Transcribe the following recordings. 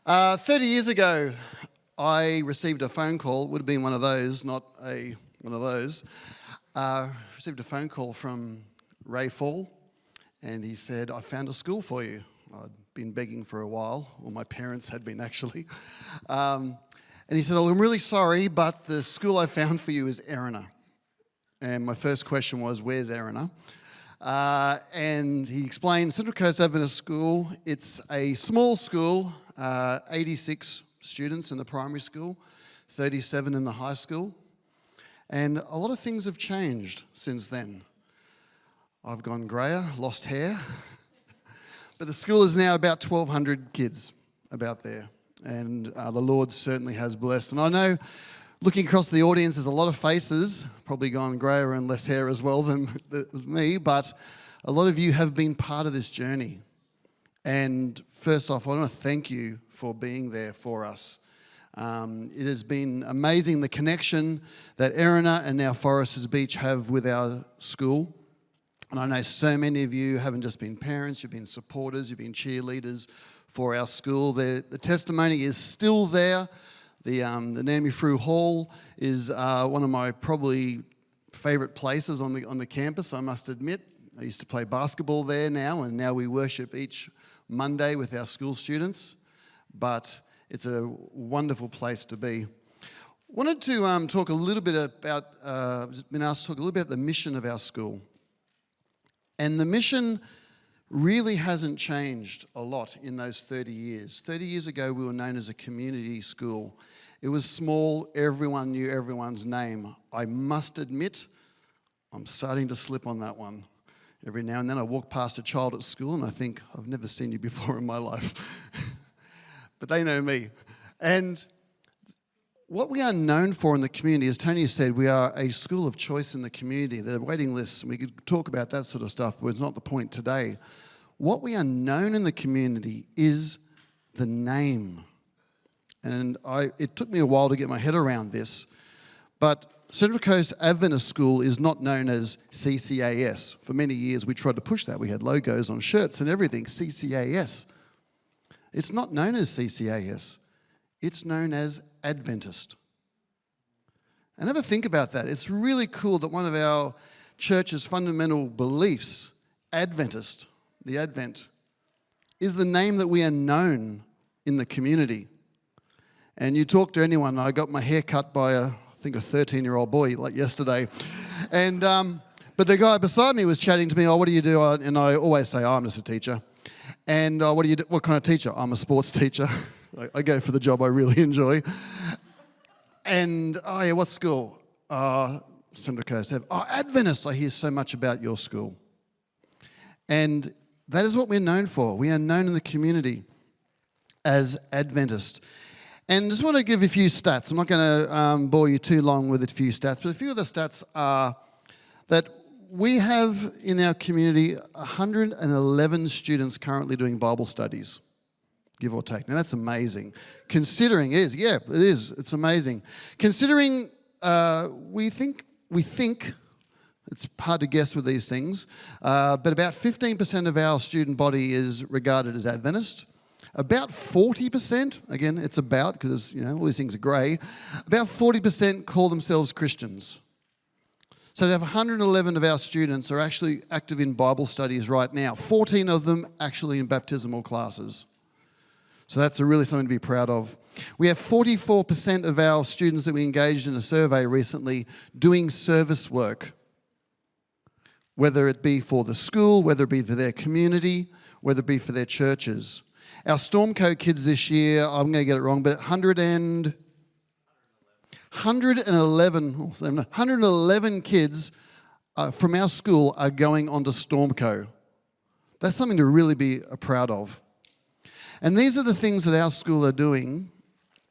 30 years ago, I received a phone call. It would have been one of those, not one of those. Received a phone call from Ray Fall, and he said, "I found a school for you." I'd been begging for a while, or my parents had been actually. And he said, "Oh, I'm really sorry, but the school I found for you is Erina." And my first question was, "Where's Erina?" And he explained Central Coast Adventist School. It's a small school, 86 students in the primary school, 37 in the high school. And a lot of things have changed since then. I've gone greyer, lost hair. But the school is now about 1,200 kids about there. And the Lord certainly has blessed. And I know, looking across the audience, there's a lot of faces, probably gone greyer and less hair as well than me, but a lot of you have been part of this journey. And first off, I want to thank you for being there for us. It has been amazing, the connection that Erina and now Foresters Beach have with our school. And I know so many of you haven't just been parents, you've been supporters, you've been cheerleaders for our school. The testimony is still there. The Naomi Frew Hall is one of my probably favourite places on the campus, I must admit. I used to play basketball there now, and now we worship each Monday with our school students. But it's a wonderful place to be. Wanted to talk a little bit about, been asked to talk a little bit about the mission of our school. And the mission really hasn't changed a lot in those 30 years. 30 years ago, we were known as a community school. It was small, everyone knew everyone's name. I must admit, I'm starting to slip on that one. Every now and then I walk past a child at school and I think, I've never seen you before in my life. But they know me. And what we are known for in the community, as Tony said, we are a school of choice in the community. The waiting lists, we could talk about that sort of stuff, but it's not the point today. What we are known in the community is the name. And it took me a while to get my head around this, but Central Coast Adventist School is not known as CCAS. For many years we tried to push that. We had logos on shirts and everything, CCAS. It's not known as CCAS. It's known as Adventist. And ever think about that. It's really cool that one of our church's fundamental beliefs, Adventist, the Advent, is the name that we are known in the community. And you talk to anyone, I got my hair cut by I think a 13-year-old boy like yesterday. And but the guy beside me was chatting to me, "Oh, what do you do?" And I always say, "Oh, I'm just a teacher." And what do you do? What kind of teacher? "I'm a sports teacher." I go for the job I really enjoy. And, "Oh yeah, what school?" Central Coast. "Oh, Adventist. I hear so much about your school." And that is what we're known for. We are known in the community as Adventist. And I just want to give a few stats. I'm not going to bore you too long with a few stats, but a few of the stats are that we have in our community 111 students currently doing Bible studies, give or take. Now that's amazing. Considering it is. It's amazing. Considering we think it's hard to guess with these things, but about 15% of our student body is regarded as Adventist. About 40%, again, it's about, because all these things are grey, about 40% call themselves Christians. So to have 111 of our students are actually active in Bible studies right now, 14 of them actually in baptismal classes. So that's really something to be proud of. We have 44% of our students that we engaged in a survey recently doing service work, whether it be for the school, whether it be for their community, whether it be for their churches. Our Stormco kids this year, I'm going to get it wrong, but 111 kids from our school are going on to Stormco. That's something to really be proud of. And these are the things that our school are doing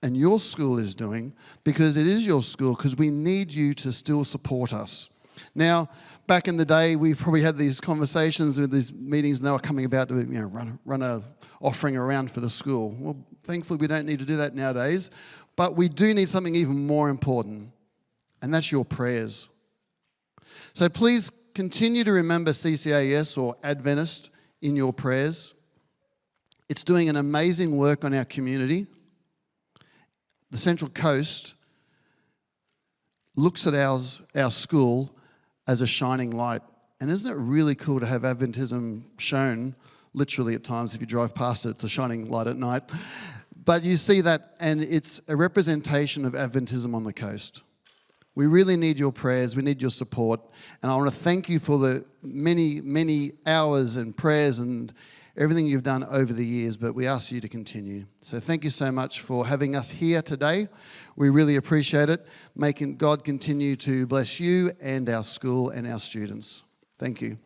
and your school is doing, because it is your school, because we need you to still support us. Now, back in the day, we probably had these conversations with these meetings, and they were coming about to run a offering around for the school. Well, thankfully, we don't need to do that nowadays, but we do need something even more important, and that's your prayers. So please continue to remember CCAS or Adventist in your prayers. It's doing an amazing work on our community. The Central Coast looks at our school as a shining light. And isn't it really cool to have Adventism shown, literally at times, if you drive past it, it's a shining light at night. But you see that, and it's a representation of Adventism on the coast. We really need your prayers, we need your support, and I want to thank you for the many, many hours and prayers and everything you've done over the years, but we ask you to continue. So thank you so much for having us here today. We really appreciate it. May God continue to bless you and our school and our students. Thank you.